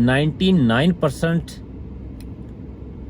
99%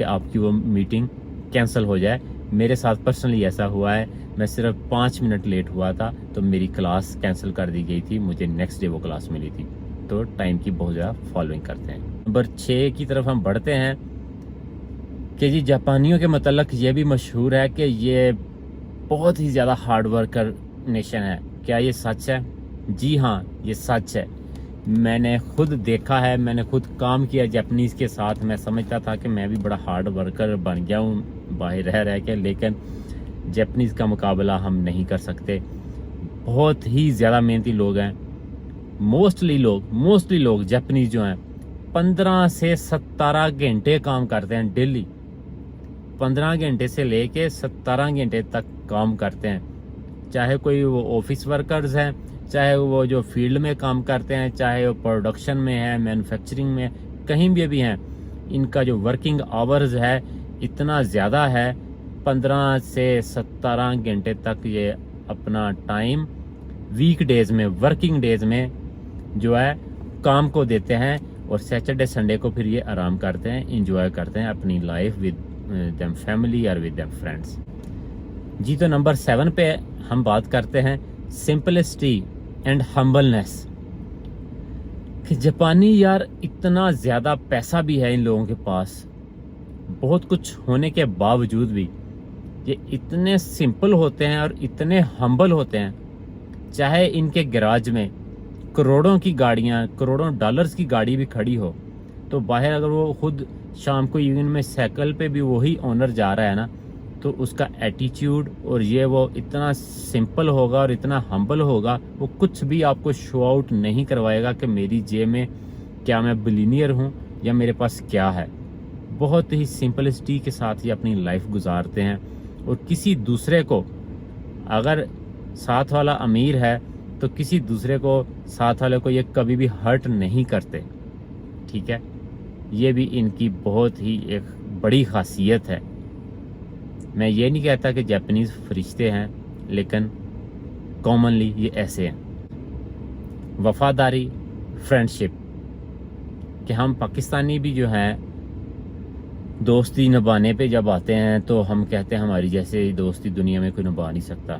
کہ آپ کی وہ میٹنگ کینسل ہو جائے. میرے ساتھ پرسنلی ایسا ہوا ہے, میں صرف 5 منٹ لیٹ ہوا تھا تو میری کلاس کینسل کر دی گئی تھی, مجھے نیکسٹ ڈے وہ کلاس ملی تھی. تو ٹائم کی بہت زیادہ فالوئنگ کرتے ہیں. نمبر 6 کی طرف ہم بڑھتے ہیں کہ جی جاپانیوں کے متعلق یہ بھی مشہور ہے کہ یہ بہت ہی زیادہ ہارڈ ورکر نیشن ہے. کیا یہ سچ ہے؟ جی ہاں, یہ سچ ہے. میں نے خود دیکھا ہے, میں نے خود کام کیا جاپنیز کے ساتھ. میں سمجھتا تھا کہ میں بھی بڑا ہارڈ ورکر بن گیا ہوں باہر رہ کے, لیکن جاپنیز کا مقابلہ ہم نہیں کر سکتے. بہت ہی زیادہ محنتی لوگ ہیں. موسٹلی لوگ جاپنیز جو ہیں 15 سے 17 گھنٹے کام کرتے ہیں ڈیلی. 15 گھنٹے سے لے کے 17 گھنٹے تک کام کرتے ہیں. چاہے کوئی وہ آفس ورکرز ہیں, چاہے وہ جو فیلڈ میں کام کرتے ہیں, چاہے وہ پروڈکشن میں ہے, مینوفیکچرنگ میں, کہیں بھی ہیں, ان کا جو ورکنگ آورز ہے اتنا زیادہ ہے. 15 سے 17 گھنٹے تک یہ اپنا ٹائم ویک ڈیز میں, ورکنگ ڈیز میں جو ہے کام کو دیتے ہیں, اور سیٹرڈے سنڈے کو پھر یہ آرام کرتے ہیں, انجوائے کرتے ہیں اپنی لائف ود دیم فیملی اور ود دیم فرینڈس. جی تو نمبر 7 پہ ہم بات کرتے ہیں سمپلسٹی اینڈ ہمبلنس. کہ جاپانی یار اتنا زیادہ پیسہ بھی ہے ان لوگوں کے پاس, بہت کچھ ہونے کے باوجود بھی یہ اتنے سمپل ہوتے ہیں اور اتنے ہمبل ہوتے ہیں. چاہے ان کے گراج میں کروڑوں کی گاڑیاں, کروڑوں ڈالرز کی گاڑی بھی کھڑی ہو, تو باہر اگر وہ خود شام کو ایوننگ میں سائیکل پہ بھی وہی اونر جا رہا ہے نا, تو اس کا ایٹیٹیوڈ اور یہ وہ اتنا سمپل ہوگا اور اتنا ہمبل ہوگا, وہ کچھ بھی آپ کو شو آؤٹ نہیں کروائے گا کہ میری جیب میں کیا میں بلینئر ہوں یا میرے پاس کیا ہے. بہت ہی سمپلسٹی کے ساتھ یہ اپنی لائف گزارتے ہیں, اور کسی دوسرے کو, اگر ساتھ والا امیر ہے تو کسی دوسرے کو, ساتھ والے کو یہ کبھی بھی ہرٹ نہیں کرتے. ٹھیک ہے, یہ بھی ان کی بہت ہی ایک بڑی خاصیت ہے. میں یہ نہیں کہتا کہ جاپنیز فرشتے ہیں, لیکن کامنلی یہ ایسے ہیں. وفاداری, فرینڈشپ, کہ ہم پاکستانی بھی جو ہیں دوستی نبھانے پہ جب آتے ہیں تو ہم کہتے ہیں ہماری جیسے دوستی دنیا میں کوئی نبھا نہیں سکتا.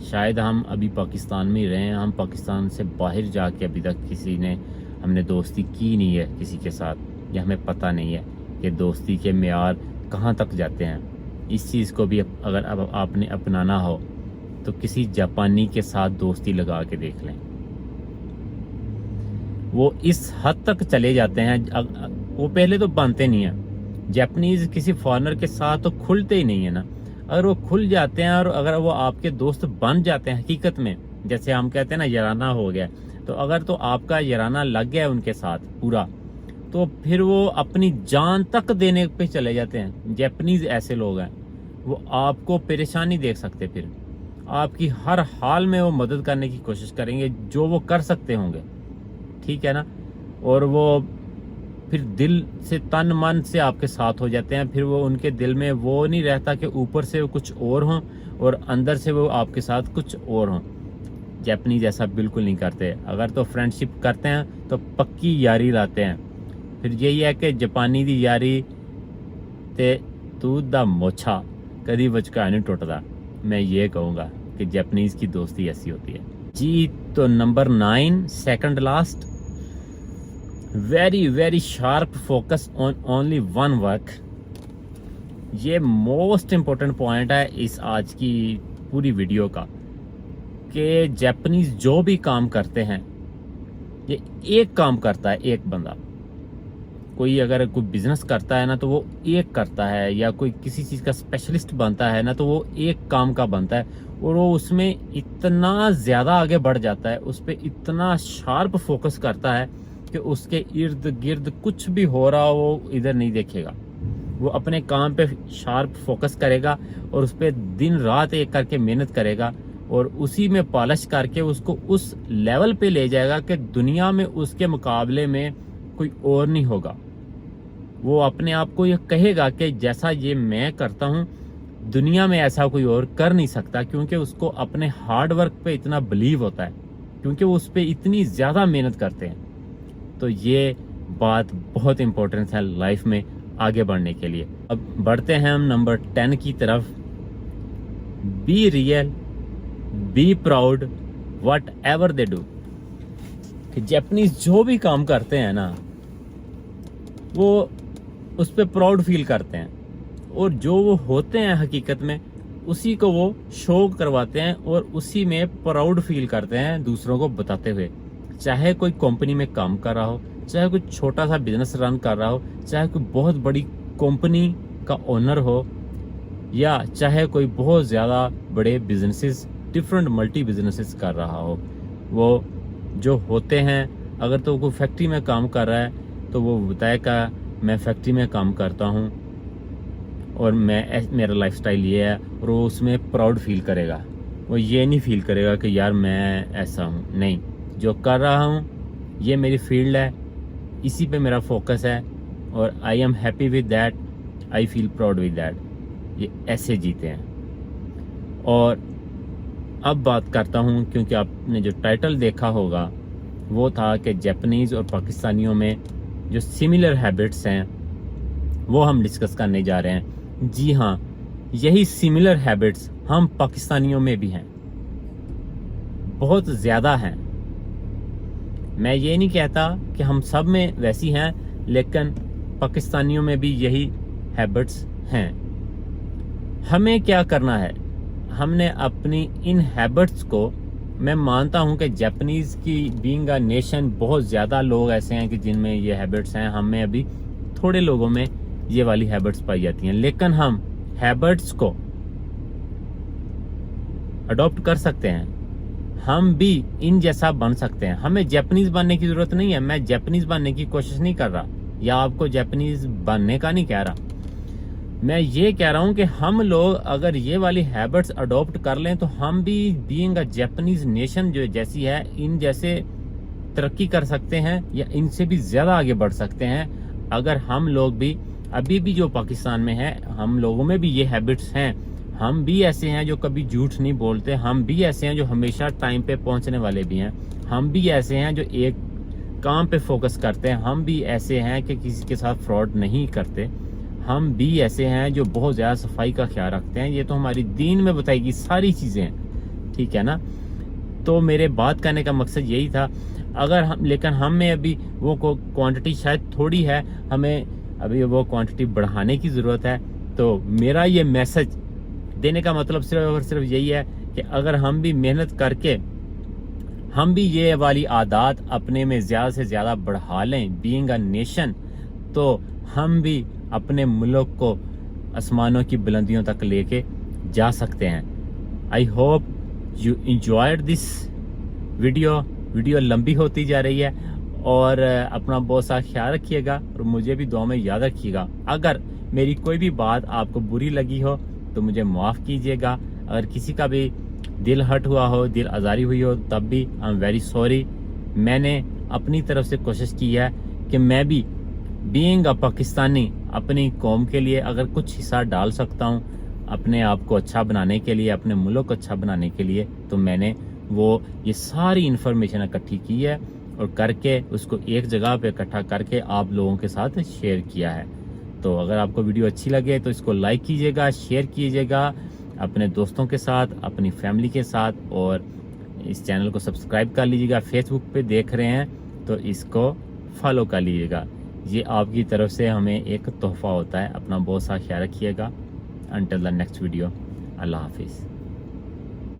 شاید ہم ابھی پاکستان میں ہی رہے ہیں, ہم پاکستان سے باہر جا کے ابھی تک ہم نے دوستی کی نہیں ہے کسی کے ساتھ, یا ہمیں پتہ نہیں ہے کہ دوستی کے معیار کہاں تک جاتے ہیں. اس چیز کو بھی اگر اب آپ نے اپنانا ہو تو کسی جاپانی کے ساتھ دوستی لگا کے دیکھ لیں. وہ اس حد تک چلے جاتے ہیں, وہ پہلے تو بنتے نہیں ہیں. جاپنیز کسی فارنر کے ساتھ تو کھلتے ہی نہیں ہیں نا. اگر وہ کھل جاتے ہیں اور اگر وہ آپ کے دوست بن جاتے ہیں حقیقت میں, جیسے ہم کہتے ہیں نا یارانہ ہو گیا, تو اگر تو آپ کا یارانہ لگ گیا ان کے ساتھ پورا, تو پھر وہ اپنی جان تک دینے پہ چلے جاتے ہیں. جاپنیز ایسے لوگ ہیں, وہ آپ کو پریشانی دیکھ سکتے, پھر آپ کی ہر حال میں وہ مدد کرنے کی کوشش کریں گے جو وہ کر سکتے ہوں گے. ٹھیک ہے نا, اور وہ پھر دل سے تن من سے آپ کے ساتھ ہو جاتے ہیں. پھر وہ ان کے دل میں وہ نہیں رہتا کہ اوپر سے وہ کچھ اور ہوں اور اندر سے وہ آپ کے ساتھ کچھ اور ہوں. جاپنیز ایسا بالکل نہیں کرتے. اگر تو فرینڈشپ کرتے ہیں تو پکی یاری لاتے ہیں. پھر یہی ہے کہ جاپانی دی یاری تے تو دا موچھا کدی بچکا نہیں ٹوٹتا. میں یہ کہوں گا کہ جاپنیز کی دوستی ایسی ہوتی ہے. جی تو number 9 second last, very sharp focus on only one work. یہ موسٹ امپورٹنٹ پوائنٹ ہے اس آج کی پوری ویڈیو کا, کہ جاپنیز جو بھی کام کرتے ہیں یہ ایک کام کرتا ہے ایک بندہ. کوئی اگر کوئی بزنس کرتا ہے نا تو وہ ایک کرتا ہے, یا کوئی کسی چیز کا اسپیشلسٹ بنتا ہے نا تو وہ ایک کام کا بنتا ہے, اور وہ اس میں اتنا زیادہ آگے بڑھ جاتا ہے, اس پہ اتنا شارپ فوکس کرتا ہے کہ اس کے ارد گرد کچھ بھی ہو رہا وہ ادھر نہیں دیکھے گا. وہ اپنے کام پہ شارپ فوکس کرے گا اور اس پہ دن رات ایک کر کے محنت کرے گا, اور اسی میں پالش کر کے اس کو اس لیول پہ لے جائے گا کہ دنیا میں اس کے مقابلے میں کوئی اور نہیں ہوگا. وہ اپنے آپ کو یہ کہے گا کہ جیسا یہ میں کرتا ہوں دنیا میں ایسا کوئی اور کر نہیں سکتا, کیونکہ اس کو اپنے ہارڈ ورک پہ اتنا بلیو ہوتا ہے, کیونکہ وہ اس پہ اتنی زیادہ محنت کرتے ہیں. تو یہ بات بہت امپورٹنٹ ہے لائف میں. آگے بڑھنے کے لیے۔ اب بڑھتے ہیں ہم نمبر 10 کی طرف۔ Be real, be proud whatever they do. کہ جیپنیز جو بھی کام کرتے ہیں نا وہ اس پہ پراؤڈ فیل کرتے ہیں، اور جو وہ ہوتے ہیں حقیقت میں اسی کو وہ شو کرواتے ہیں اور اسی میں پراؤڈ فیل کرتے ہیں دوسروں کو بتاتے ہوئے۔ چاہے کوئی کمپنی میں کام کر رہا ہو، چاہے کوئی چھوٹا سا بزنس رن کر رہا ہو، چاہے کوئی بہت بڑی کمپنی کا اونر ہو، یا چاہے کوئی بہت زیادہ بڑے بزنسز، ڈفرنٹ ملٹی بزنسز کر رہا ہو، وہ جو ہوتے ہیں، اگر تو کوئی فیکٹری میں کام کر رہا ہے تو وہ بتائے گا میں فیکٹری میں کام کرتا ہوں اور میرا لائف سٹائل یہ ہے، اور وہ اس میں پراؤڈ فیل کرے گا۔ وہ یہ نہیں فیل کرے گا کہ یار میں ایسا ہوں، نہیں، جو کر رہا ہوں یہ میری فیلڈ ہے، اسی پہ میرا فوکس ہے، اور I am happy with that, I feel proud with that. یہ ایسے جیتے ہیں۔ اور اب بات کرتا ہوں، کیونکہ آپ نے جو ٹائٹل دیکھا ہوگا وہ تھا کہ جاپنیز اور پاکستانیوں میں جو سملر ہیبٹس ہیں وہ ہم ڈسکس کرنے جا رہے ہیں۔ جی ہاں، یہی سملر ہیبٹس ہم پاکستانیوں میں بھی ہیں، بہت زیادہ ہیں۔ میں یہ نہیں کہتا کہ ہم سب میں ویسی ہیں، لیکن پاکستانیوں میں بھی یہی ہیبٹس ہیں۔ ہمیں کیا کرنا ہے؟ ہم نے اپنی ان ہیبٹس کو، میں مانتا ہوں کہ جاپنیز کی بینگ اے نیشن بہت زیادہ لوگ ایسے ہیں کہ جن میں یہ ہیبٹس ہیں، ہم میں ابھی تھوڑے لوگوں میں یہ والی ہیبٹس پائی جاتی ہیں، لیکن ہم ہیبٹس کو اڈاپٹ کر سکتے ہیں، ہم بھی ان جیسا بن سکتے ہیں۔ ہمیں جاپنیز بننے کی ضرورت نہیں ہے، میں جاپنیز بننے کی کوشش نہیں کر رہا، یا آپ کو جاپنیز بننے کا نہیں کہہ رہا، میں یہ کہہ رہا ہوں کہ ہم لوگ اگر یہ والی ہیبٹس اڈاپٹ کر لیں تو ہم بھی بینگ اے جاپنیز نیشن جو جیسی ہے ان جیسے ترقی کر سکتے ہیں، یا ان سے بھی زیادہ آگے بڑھ سکتے ہیں، اگر ہم لوگ بھی ابھی بھی جو پاکستان میں ہے ہم لوگوں میں بھی یہ ہیبٹس ہیں۔ ہم بھی ایسے ہیں جو کبھی جھوٹ نہیں بولتے، ہم بھی ایسے ہیں جو ہمیشہ ٹائم پہ پہنچنے والے بھی ہیں، ہم بھی ایسے ہیں جو ایک کام پہ فوکس کرتے ہیں، ہم بھی ایسے ہیں کہ کسی کے ساتھ فراڈ نہیں کرتے، ہم بھی ایسے ہیں جو بہت زیادہ صفائی کا خیال رکھتے ہیں۔ یہ تو ہماری دین میں بتائی گئی ساری چیزیں ہیں، ٹھیک ہے نا؟ تو میرے بات کرنے کا مقصد یہی تھا۔ اگر ہم، لیکن ہم میں ابھی وہ کوانٹٹی شاید تھوڑی ہے، ہمیں ابھی وہ کوانٹٹی بڑھانے کی ضرورت ہے۔ تو میرا یہ میسج دینے کا مطلب صرف اور صرف یہی ہے کہ اگر ہم بھی محنت کر کے ہم بھی یہ والی عادات اپنے میں زیادہ سے زیادہ بڑھا لیں بینگ اے نیشن، تو ہم بھی اپنے ملک کو آسمانوں کی بلندیوں تک لے کے جا سکتے ہیں۔ I hope you enjoyed this video لمبی ہوتی جا رہی ہے، اور اپنا بہت سا خیال رکھیے گا، اور مجھے بھی دعا میں یاد رکھیے گا۔ اگر میری کوئی بھی بات آپ کو بری لگی ہو تو مجھے معاف کیجیے گا، اگر کسی کا بھی دل ہرٹ ہوا ہو، دل آزاری ہوئی ہو، تب بھی آئی ایم ویری سوری۔ میں نے اپنی طرف سے کوشش کی ہے کہ میں بھی بینگ اے پاکستانی اپنی قوم کے لیے اگر کچھ حصہ ڈال سکتا ہوں اپنے آپ کو اچھا بنانے کے لیے، اپنے ملک کو اچھا بنانے کے لیے، تو میں نے یہ ساری انفارمیشن اکٹھی کی ہے اور کر کے اس کو ایک جگہ پہ اکٹھا کر کے آپ لوگوں کے ساتھ شیئر کیا ہے۔ تو اگر آپ کو ویڈیو اچھی لگے تو اس کو لائک کیجیے گا، شیئر کیجیے گا اپنے دوستوں کے ساتھ، اپنی فیملی کے ساتھ، اور اس چینل کو سبسکرائب کر لیجیے گا۔ فیس بک پہ دیکھ رہے ہیں تو اس کو فالو کر لیجیے گا، یہ آپ کی طرف سے ہمیں ایک تحفہ ہوتا ہے۔ اپنا بہت سا خیال رکھیے گا۔ انٹل دا نیکسٹ ویڈیو، اللہ حافظ۔